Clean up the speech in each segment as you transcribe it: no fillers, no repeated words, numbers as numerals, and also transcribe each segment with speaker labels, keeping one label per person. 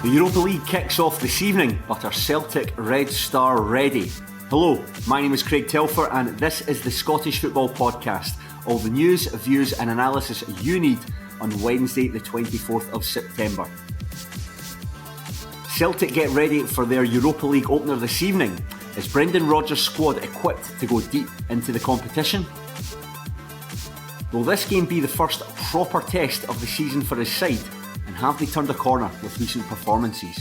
Speaker 1: The Europa League kicks off this evening, but are Celtic Red Star ready? Hello, my name is Craig Telfer and this is the Scottish Football Podcast. All the news, views and analysis you need on Wednesday the 24th of September. Celtic get ready for their Europa League opener this evening. Is Brendan Rodgers' squad equipped to go deep into the competition? Will this game be the first proper test of the season for his side? And have they turned a corner with recent performances?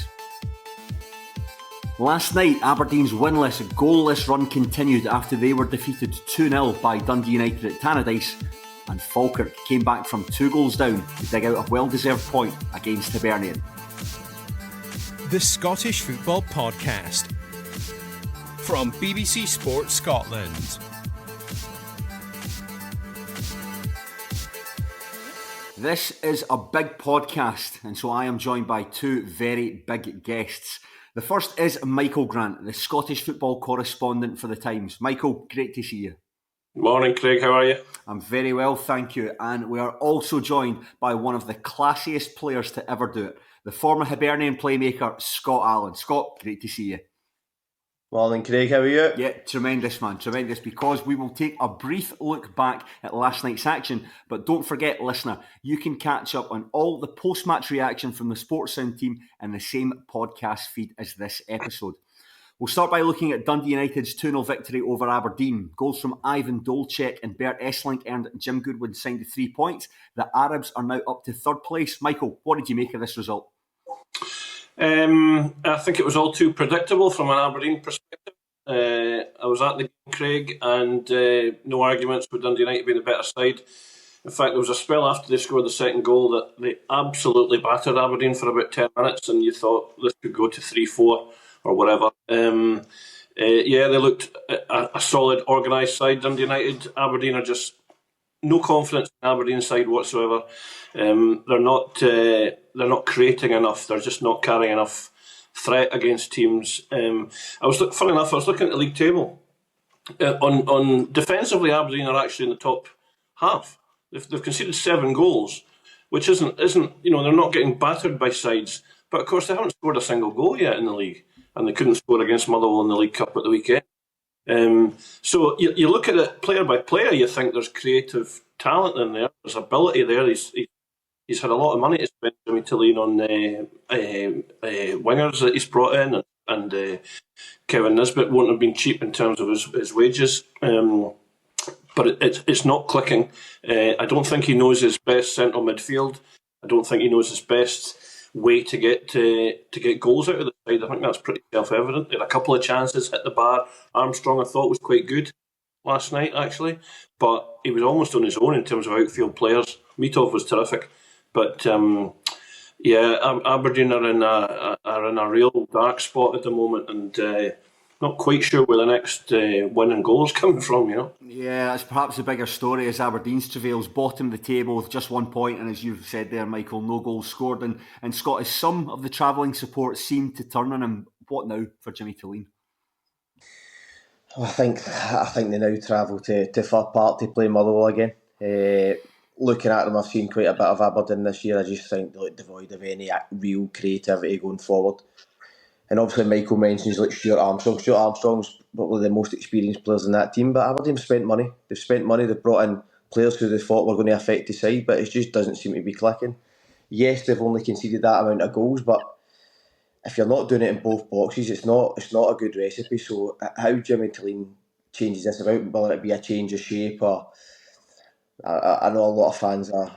Speaker 1: Last night, Aberdeen's winless, goalless run continued after they were defeated 2-0 by Dundee United at Tannadice, and Falkirk came back from 2 goals down to dig out a well-deserved point against Hibernian.
Speaker 2: The Scottish Football Podcast from BBC Sport Scotland.
Speaker 1: This is a big podcast, and so I am joined by 2 very big guests. The first is Michael Grant, the Scottish football correspondent for The Times. Michael, great to see you.
Speaker 3: Morning, Craig. How are you?
Speaker 1: I'm very well, thank you. And we are also joined by one of the classiest players to ever do it, the former Hibernian playmaker, Scott Allan. Scott, great to see you.
Speaker 4: Morning, Craig. How are you?
Speaker 1: Yeah, tremendous, man. Tremendous, because we will take a brief look back at last night's action. But don't forget, listener, you can catch up on all the post-match reaction from the Sports Sound team in the same podcast feed as this episode. We'll start by looking at Dundee United's 2-0 victory over Aberdeen. Goals from Ivan Dolcek and Bert Esslink earned Jim Goodwin signed 3 points. The Arabs are now up to 3rd place. Michael, what did you make of this result?
Speaker 3: I think it was all too predictable from an Aberdeen perspective. I was at the game, Craig, and no arguments with Dundee United being the better side. In fact, there was a spell after they scored the second goal that they absolutely battered Aberdeen for about 10 minutes, and you thought this could go to 3-4 or whatever. They looked a solid, organised side, Dundee United. Aberdeen are just no confidence in Aberdeen side whatsoever. They're not creating enough. They're just not carrying enough threat against teams. Funny enough, I was looking at the league table. On defensively, Aberdeen are actually in the top half. They've conceded 7 goals, which isn't they're not getting battered by sides. But of course, they haven't scored a single goal yet in the league, and they couldn't score against Motherwell in the League Cup at the weekend. So you look at it player by player, you think there's creative talent in there, there's ability there. He's had a lot of money to spend, Jimmy Thelin, on wingers that he's brought in, and Kevin Nisbet won't have been cheap in terms of his wages. But it's not clicking. I don't think he knows his best central midfield. I don't think he knows his best way to get goals out of the side. I think that's pretty self-evident. They had a couple of chances, hit the bar. Armstrong, I thought, was quite good last night, actually, but he was almost on his own in terms of outfield players. Mitov was terrific, but Aberdeen are in a real dark spot at the moment, and not quite sure where the next winning goal is coming from,
Speaker 1: Yeah, that's perhaps the bigger story as Aberdeen's travails, bottom of the table with just 1 point, and as you've said there, Michael, no goals scored. And Scott, as some of the travelling support seemed to turn on him, what now for Jimmy Thelin?
Speaker 4: I think they now travel to 3rd Park to play Motherwell again. Looking at them, I've seen quite a bit of Aberdeen this year. I just think they look devoid of any real creativity going forward. And obviously Michael mentions like Stuart Armstrong. Stuart Armstrong's probably the most experienced players in that team, but Aberdeen have spent money. They've brought in players who they thought were going to affect the side, but it just doesn't seem to be clicking. Yes, they've only conceded that amount of goals, but if you're not doing it in both boxes, it's not a good recipe. So how Jimmy Thelin changes this about, whether it be a change of shape or... I know a lot of fans are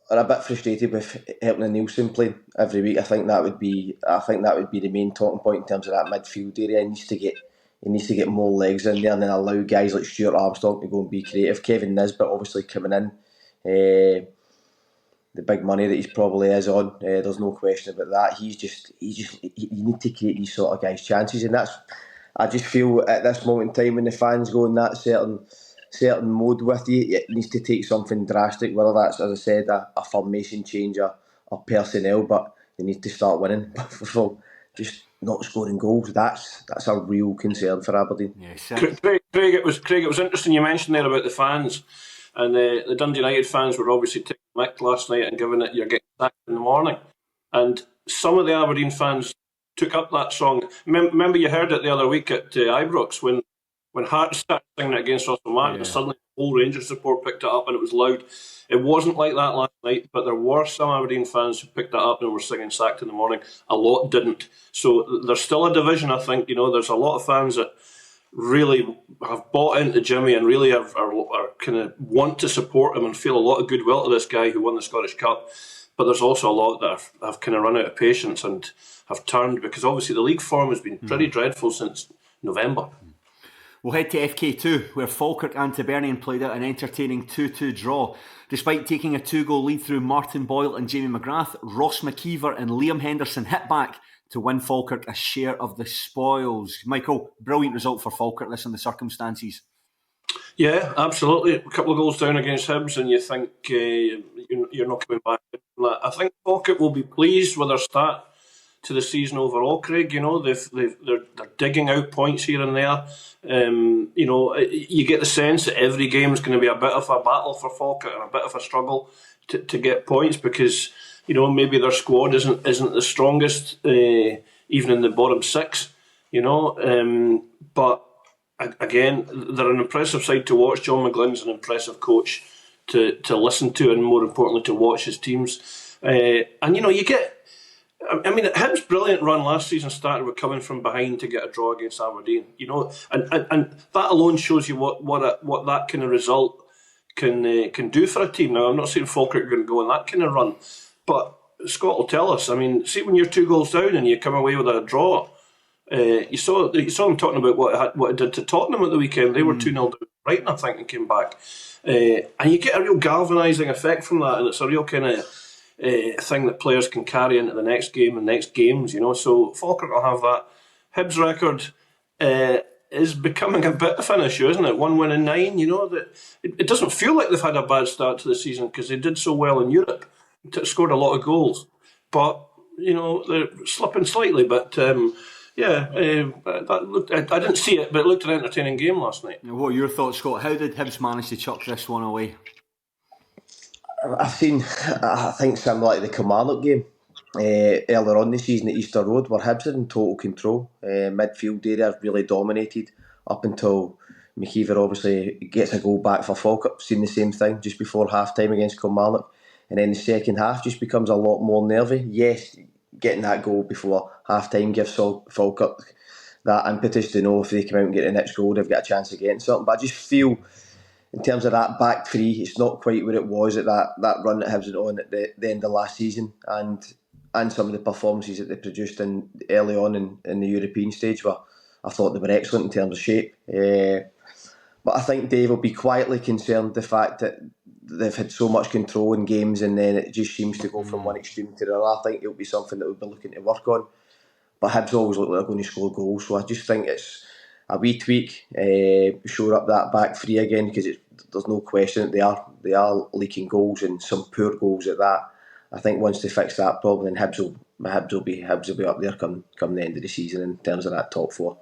Speaker 4: a bit frustrated with Helton and Nielsen playing every week. I think that would be the main talking point in terms of that midfield area. He needs to get more legs in there and then allow guys like Stuart Armstrong to go and be creative. Kevin Nisbet obviously coming in, the big money that he's probably is on. There's no question about that. You need to create these sort of guys chances, and I just feel at this moment in time when the fans go in that certain mode with you, it needs to take something drastic, whether that's, as I said, a formation change or personnel, but they need to start winning. For just not scoring goals, that's a real concern for Aberdeen.
Speaker 3: Yes, Craig, it was interesting you mentioned there about the fans, and the Dundee United fans were obviously taking the mick last night and giving it, you're getting sacked in the morning. And some of the Aberdeen fans took up that song. Remember you heard it the other week at Ibrox when Hearts started singing it against Russell Martin, and suddenly the whole Rangers support picked it up and it was loud. It wasn't like that last night, but there were some Aberdeen fans who picked that up and were singing Sacked in the Morning. A lot didn't. So there's still a division, I think. There's a lot of fans that really have bought into Jimmy and really are kind of want to support him and feel a lot of goodwill to this guy who won the Scottish Cup. But there's also a lot that have kind of run out of patience and have turned, because obviously the league form has been pretty dreadful since November.
Speaker 1: We'll head to FK2, where Falkirk and Hibernian played out an entertaining 2-2 draw. Despite taking a 2-goal lead through Martin Boyle and Jamie McGrath, Ross McKeever and Liam Henderson hit back to win Falkirk a share of the spoils. Michael, brilliant result for Falkirk, this in the circumstances.
Speaker 3: Yeah, absolutely. A couple of goals down against Hibs and you think you're not coming back from that. I think Falkirk will be pleased with their start to the season overall, Craig. They're digging out points here and there. You get the sense that every game is going to be a bit of a battle for Falkirk and a bit of a struggle to get points, because maybe their squad isn't the strongest, even in the bottom six. But again, they're an impressive side to watch. John McGlynn's an impressive coach to listen to, and more importantly to watch his teams. You get. Hibs' brilliant run last season started with coming from behind to get a draw against Aberdeen. And that alone shows you what that kind of result can do for a team. Now, I'm not saying Falkirk are going to go on that kind of run, but Scott will tell us. See, when you're 2 goals down and you come away with a draw, you saw him talking about what it did to Tottenham at the weekend. They were 2-0 down to Brighton, I think, and came back. And you get a real galvanising effect from that, and it's a real kind of thing that players can carry into the next game and next games, So Falkirk will have that. Hibs' record is becoming a bit of an issue, isn't it? 1 win in 9. That it doesn't feel like they've had a bad start to the season, because they did so well in Europe, scored a lot of goals, but they're slipping slightly. But I didn't see it, but it looked an entertaining game last night.
Speaker 1: What are your thoughts, Scott? How did Hibs manage to chuck this one away?
Speaker 4: I think similar to the Kilmarnock game earlier on this season at Easter Road, where Hibs are in total control. Midfield area really dominated up until McKeever obviously gets a goal back for Falkirk. Seen the same thing just before half time against Kilmarnock, and then the second half just becomes a lot more nervy. Yes, getting that goal before half time gives Falkirk that impetus to know if they come out and get the next goal, they've got a chance of getting something. But I just feel, in terms of that back three, it's not quite where it was at that run that Hibs went on at the end of last season, and some of the performances that they produced early on in the European stage I thought they were excellent in terms of shape. But I think Dave will be quietly concerned the fact that they've had so much control in games and then it just seems to go from one extreme to the other. I think it'll be something that we'll be looking to work on. But Hibs always look like they're going to score goals, so I just think it's a wee tweak, shore up that back three again, because there's no question that they are leaking goals, and some poor goals at that. I think once they fix that problem, then Hibs will be up there come the end of the season in terms of that top four.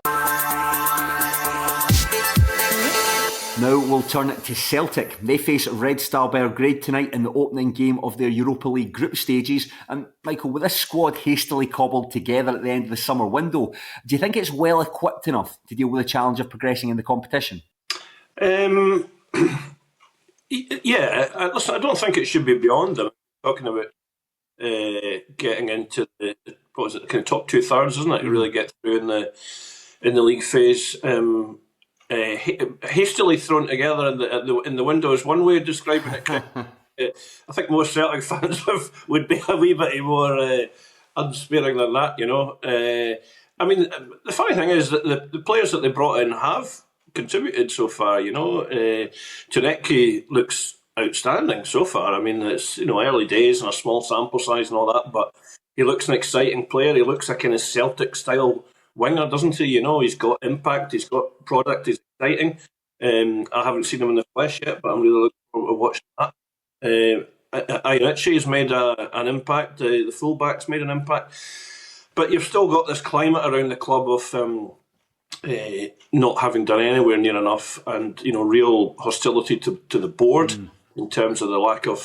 Speaker 1: Now we'll turn it to Celtic. They face Red Star Belgrade tonight in the opening game of their Europa League group stages. And Michael, with this squad hastily cobbled together at the end of the summer window, do you think it's well equipped enough to deal with the challenge of progressing in the competition?
Speaker 3: Yeah, listen, I don't think it should be beyond them. Talking about getting into the kind of top 2/3, isn't it? You really get through in the league phase. Hastily thrown together in the window is one way of describing it. I think most Celtic fans would be a wee bit more unsparing than that, the funny thing is that the players that they brought in have contributed so far, Tunecki looks outstanding so far. It's early days and a small sample size and all that, but he looks an exciting player. He looks a kind of Celtic style winger, doesn't he? He's got impact, he's got product, he's exciting. I haven't seen him in the flesh yet, but I'm really looking forward to watching that. Ritchie's made an impact, the fullback's made an impact, but you've still got this climate around the club of not having done anywhere near enough, and real hostility to the board in terms of the lack of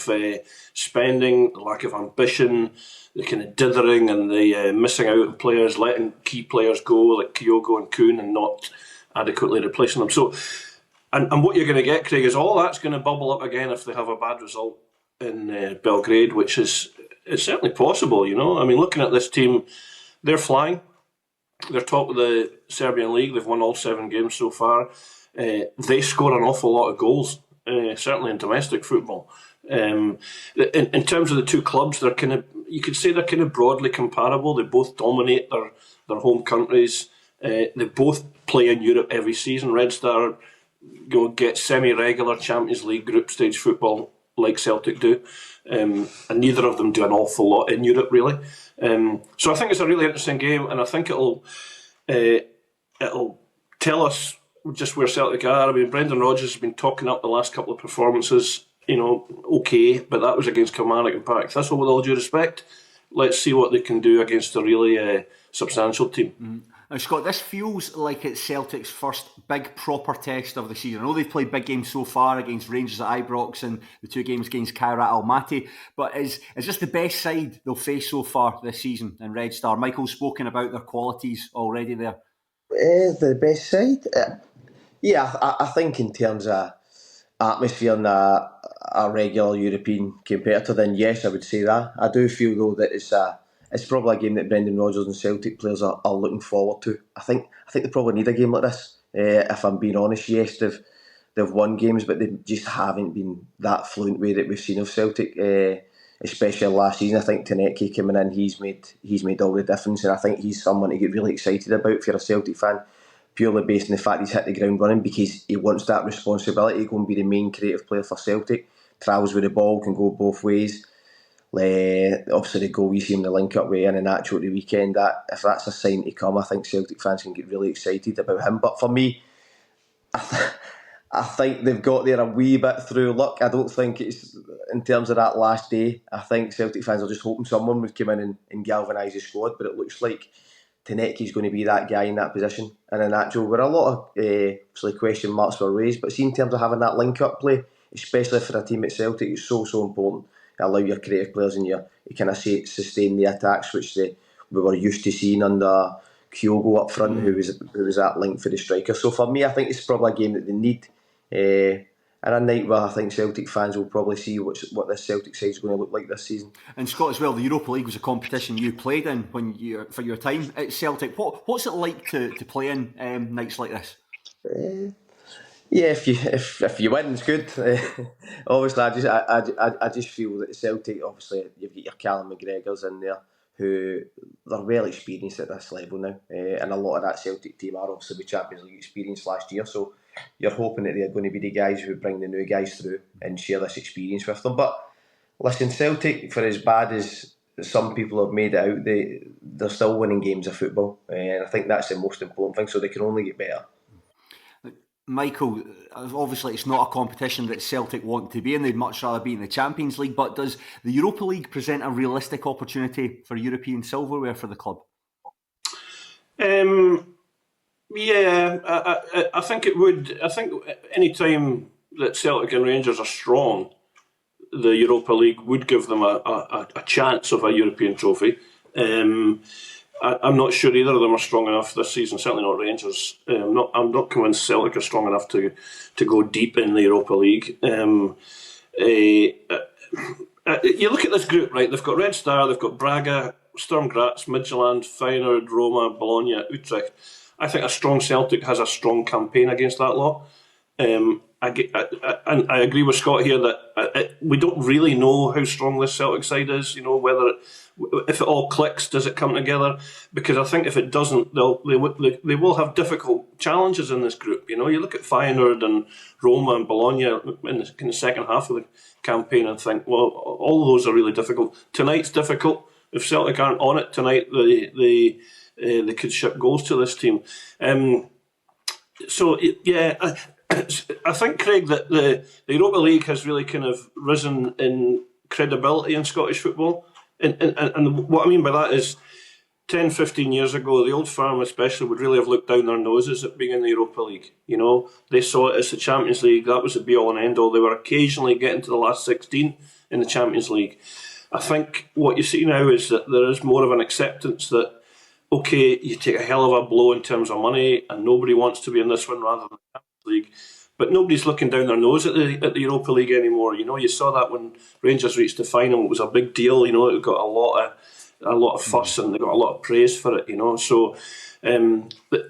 Speaker 3: spending, the lack of ambition, the kind of dithering and the missing out of players, letting key players go like Kyogo and Kuhn and not adequately replacing them. So, and what you're going to get, Craig, is all that's going to bubble up again if they have a bad result in Belgrade, which is it's certainly possible, you know. I mean, looking at this team, they're flying. They're top of the Serbian league. They've won all 7 games so far. They score an awful lot of goals, certainly in domestic football. In terms of the two clubs, they're you could say they're kind of broadly comparable. They both dominate their home countries. They both play in Europe every season. Red Star get semi-regular Champions League group stage football like Celtic do, and neither of them do an awful lot in Europe, really. So I think it's a really interesting game, and I think it'll tell us just where Celtic are. I mean, Brendan Rodgers has been talking up the last couple of performances, okay, but that was against Kilmarnock and Partick Thistle, with all due respect. Let's see what they can do against a really substantial team.
Speaker 1: Mm. Now, Scott, this feels like it's Celtic's first big proper test of the season. I know they've played big games so far against Rangers at Ibrox and the 2 games against Kairat Almaty, but is this the best side they'll face so far this season in Red Star? Michael's spoken about their qualities already there.
Speaker 4: The best side? Yeah, I think in terms of atmosphere and a regular European competitor, then yes, I would say that. I do feel though that it's probably a game that Brendan Rodgers and Celtic players are looking forward to. I think they probably need a game like this. If I'm being honest, yes, they've won games, but they just haven't been that fluent way that we've seen of Celtic. Especially last season, I think Tenecki coming in, he's made all the difference, and I think he's someone to get really excited about for a Celtic fan, purely based on the fact he's hit the ground running, because he wants that responsibility to go and be the main creative player for Celtic. Travels with the ball, can go both ways. Obviously the goal we see him the link up with Ian and Nacho at the weekend, that if that's a sign to come, I think Celtic fans can get really excited about him. But for me, I think they've got there a wee bit through luck. I don't think it's in terms of that last day. I think Celtic fans are just hoping someone would come in and galvanise the squad, but it looks like Tenecki's going to be that guy in that position. And in Nacho, where a lot of question marks were raised, but see, in terms of having that link up play, especially for a team at Celtic, it's so important. Allow your creative players and you kind of sustain the attacks, which we were used to seeing under Kyogo up front, who was that link for the striker. So for me, I think it's probably a game that they need, and a night where I think Celtic fans will probably see what this Celtic side is going to look like this season.
Speaker 1: And Scott, as well, the Europa League was a competition you played in for your time at Celtic. What's it like to play in nights like this?
Speaker 4: Yeah, if you win, it's good. Obviously, I just feel that Celtic, obviously, you've got your Callum McGregors in there, who they're well experienced at this level now, and a lot of that Celtic team are obviously with Champions League experience last year. So you're hoping that they're going to be the guys who bring the new guys through and share this experience with them. But listen, Celtic, for as bad as some people have made it out, they're still winning games of football, and I think that's the most important thing. So they can only get better.
Speaker 1: Michael, obviously it's not a competition that Celtic want to be in. They'd much rather be in the Champions League, but does the Europa League present a realistic opportunity for European silverware for the club?
Speaker 3: Yeah, I think it would. I think any time that Celtic and Rangers are strong, the Europa League would give them a chance of a European trophy. I'm not sure either of them are strong enough this season. Certainly not Rangers. I'm not convinced Celtic are strong enough to go deep in the Europa League. You look at this group, right? They've got Red Star, they've got Braga, Sturm Graz, Midtjylland, Feyenoord, Roma, Bologna, Utrecht. I think a strong Celtic has a strong campaign against that lot. I agree with Scott here that we don't really know how strong this Celtic side is. Whether if it all clicks, does it come together? Because I think if it doesn't, they will have difficult challenges in this group. You look at Feyenoord and Roma and Bologna in the second half of the campaign and think, well, all of those are really difficult. Tonight's difficult. If Celtic aren't on it tonight, they could ship goals to this team. I think, Craig, that the Europa League has really kind of risen in credibility in Scottish football. And what I mean by that is 10, 15 years ago, the old firm especially would really have looked down their noses at being in the Europa League. They saw it as the Champions League. That was the be-all and end-all. They were occasionally getting to the last 16 in the Champions League. I think what you see now is that there is more of an acceptance that, okay, you take a hell of a blow in terms of money and nobody wants to be in this one rather than the Champions League. But nobody's looking down their nose at the Europa League anymore. You saw that when Rangers reached the final. It was a big deal. It got a lot of fuss and they got a lot of praise for it. So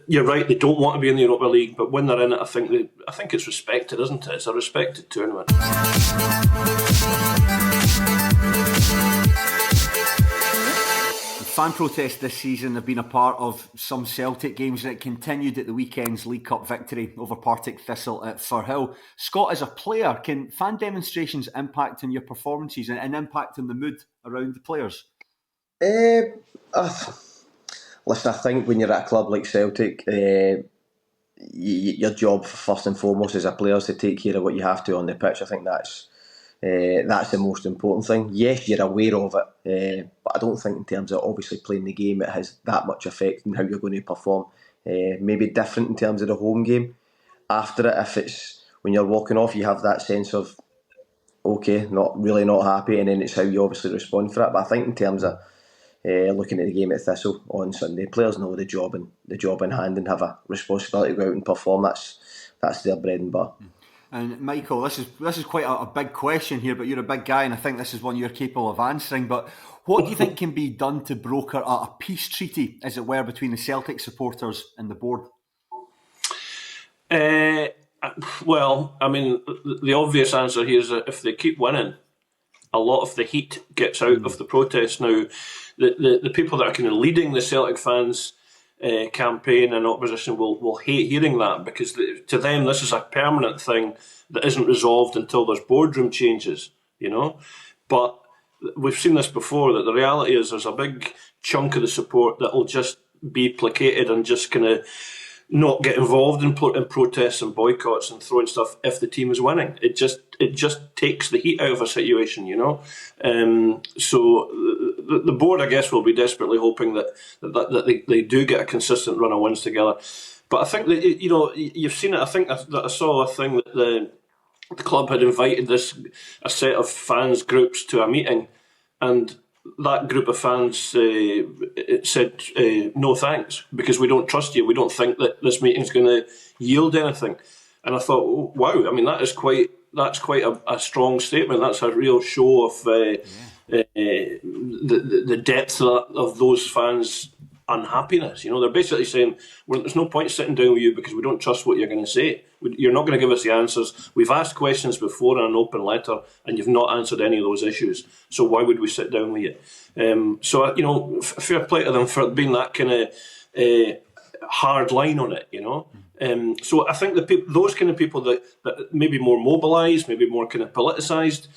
Speaker 3: you're right. They don't want to be in the Europa League, but when they're in it, I think it's respected, isn't it? It's a respected tournament.
Speaker 1: Fan protests this season have been a part of some Celtic games, and it continued at the weekend's League Cup victory over Partick Thistle at Firhill. Scott, as a player, can fan demonstrations impact on your performances and impact on the mood around the players?
Speaker 4: Listen, I think when you're at a club like Celtic, your job first and foremost as a player is to take care of what you have to on the pitch. I think that's the most important thing. Yes, you're aware of it, but I don't think in terms of obviously playing the game it has that much effect on how you're going to perform. Maybe different in terms of the home game. After it, if it's when you're walking off, you have that sense of okay, not happy, and then it's how you obviously respond for it. But I think in terms of looking at the game at Thistle on Sunday, players know the job in hand and have a responsibility to go out and perform. That's their bread and butter.
Speaker 1: And Michael, this is quite a big question here, but you're a big guy, and I think this is one you're capable of answering. But what do you think can be done to broker a peace treaty, as it were, between the Celtic supporters and the board?
Speaker 3: Well, I mean, the obvious answer here is that if they keep winning, a lot of the heat gets out of the protest. Now, the people that are kind of leading the Celtic fans campaign and opposition will hate hearing that, because to them this is a permanent thing that isn't resolved until there's boardroom changes, But we've seen this before, that the reality is there's a big chunk of the support that will just be placated and just kind of not get involved in protests and boycotts and throwing stuff if the team is winning. It just takes the heat out of a situation, So the board, I guess, will be desperately hoping that they do get a consistent run of wins together. But I think that you've seen it. I think that I saw a thing that the club had invited a set of fans groups to a meeting, and that group of fans said no thanks, because we don't trust you. We don't think that this meeting's going to yield anything. And I thought, oh, wow, I mean, that's quite a strong statement. That's a real show of the depth of those fans' unhappiness. They're basically saying, well, there's no point sitting down with you because we don't trust what you're going to say. You're not going to give us the answers. We've asked questions before in an open letter and you've not answered any of those issues. So why would we sit down with you? So fair play to them for being that kind of hard line on it, So I think those kind of people that maybe more mobilised, maybe more kind of politicised,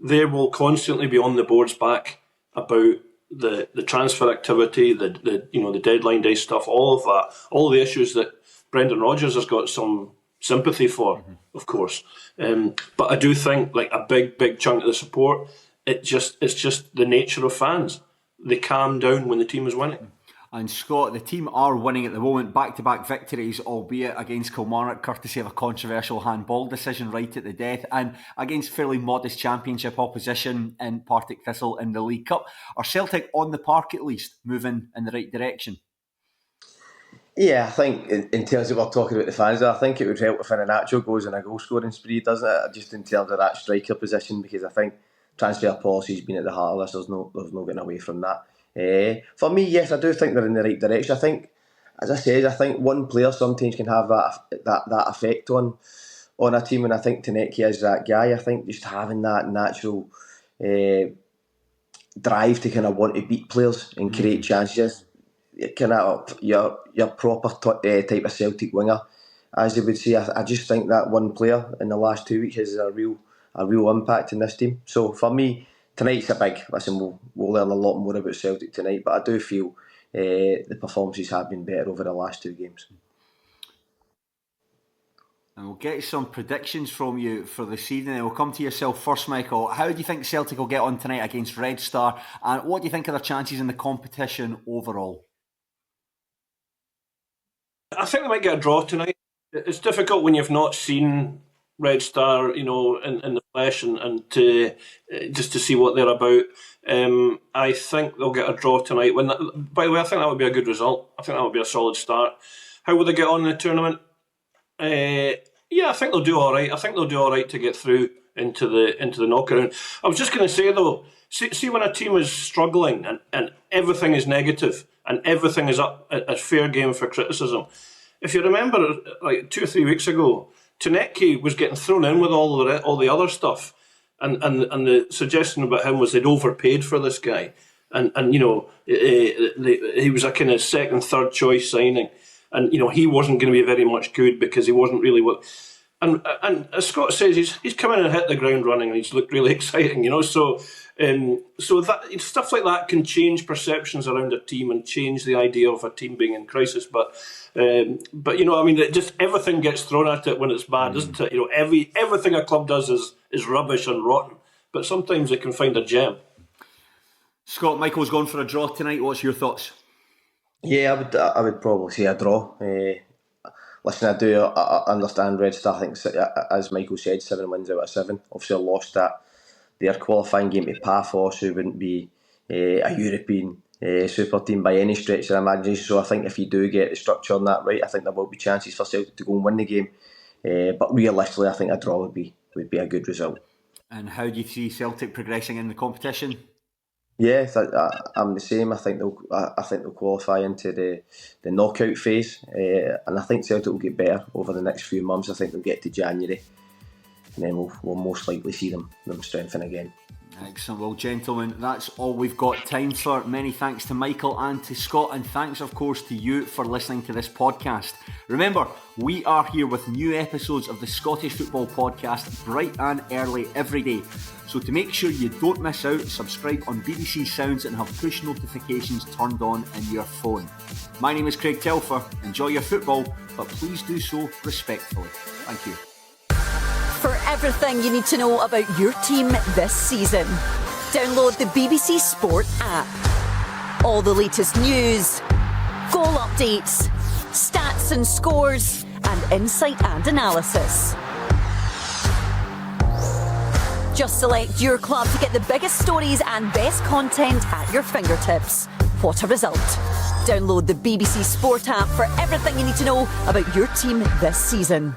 Speaker 3: they will constantly be on the board's back about the transfer activity, the deadline day stuff, all of that, all the issues that Brendan Rodgers has got some sympathy for, of course. But I do think like a big chunk of the support, it's just the nature of fans. They calm down when the team is winning.
Speaker 1: And Scott, the team are winning at the moment, back-to-back victories, albeit against Kilmarnock, courtesy of a controversial handball decision right at the death, and against fairly modest championship opposition in Partick Thistle in the League Cup. Are Celtic on the park at least, moving in the right direction?
Speaker 4: Yeah, I think in terms of what we're talking about the fans, I think it would help if Iheanacho goes on a goal-scoring spree, doesn't it? Just in terms of that striker position, because I think transfer policy's been at the heart of this. There's no getting away from that. For me, yes, I do think they're in the right direction. I think, as I said, one player sometimes can have that effect on a team, and I think Taneki is that guy. I think just having that natural drive to kind of want to beat players and create chances, kind of your proper type of Celtic winger, as they would say. I just think that one player in the last 2 weeks has a real impact in this team. So for me, tonight's a big listen. We'll learn a lot more about Celtic tonight, but I do feel the performances have been better over the last two games.
Speaker 1: And we'll get some predictions from you for this evening. We'll come to yourself first, Michael. How do you think Celtic will get on tonight against Red Star, and what do you think of their chances in the competition overall?
Speaker 3: I think they might get a draw tonight. It's difficult when you've not seen Red Star, in the flesh and to just to see what they're about. I think they'll get a draw tonight. By the way, I think that would be a good result. I think that would be a solid start. How will they get on in the tournament? I think they'll do all right. I think they'll do all right to get through into the knockout. I was just going to say though, see when a team is struggling and everything is negative and everything is up as fair game for criticism. If you remember, like 2 or 3 weeks ago, Tunecki was getting thrown in with all the other stuff, and the suggestion about him was they'd overpaid for this guy, and he was a kind of second, third choice signing, and he wasn't going to be very much good because he wasn't really what. And as Scott says, he's come in and hit the ground running, and he's looked really exciting, So that stuff like that can change perceptions around a team and change the idea of a team being in crisis. But just everything gets thrown at it when it's bad, isn't it? Everything a club does is rubbish and rotten. But sometimes they can find a gem.
Speaker 1: Scott, Michael's gone for a draw tonight. What's your thoughts?
Speaker 4: Yeah, I would probably say a draw. Listen, I do understand Red Star. I think, as Michael said, 7 wins out of 7. Obviously, I lost their qualifying game to Paphos, who wouldn't be a European super team by any stretch of the imagination. So I think if you do get the structure on that right, I think there will be chances for Celtic to go and win the game. But realistically, I think a draw would be a good result.
Speaker 1: And how do you see Celtic progressing in the competition?
Speaker 4: Yeah, I'm the same. I think they'll qualify into the knockout phase, and I think Celtic will get better over the next few months. I think they'll get to January, and then we'll most likely see them strengthen again.
Speaker 1: Excellent. Well, gentlemen, that's all we've got time for. Many thanks to Michael and to Scott, and thanks, of course, to you for listening to this podcast. Remember, we are here with new episodes of the Scottish Football Podcast bright and early every day. So to make sure you don't miss out, subscribe on BBC Sounds and have push notifications turned on in your phone. My name is Craig Telfer. Enjoy your football, but please do so respectfully. Thank you.
Speaker 5: For everything you need to know about your team this season, download the BBC Sport app. All the latest news, goal updates, stats and scores, and insight and analysis. Just select your club to get the biggest stories and best content at your fingertips. What a result. Download the BBC Sport app for everything you need to know about your team this season.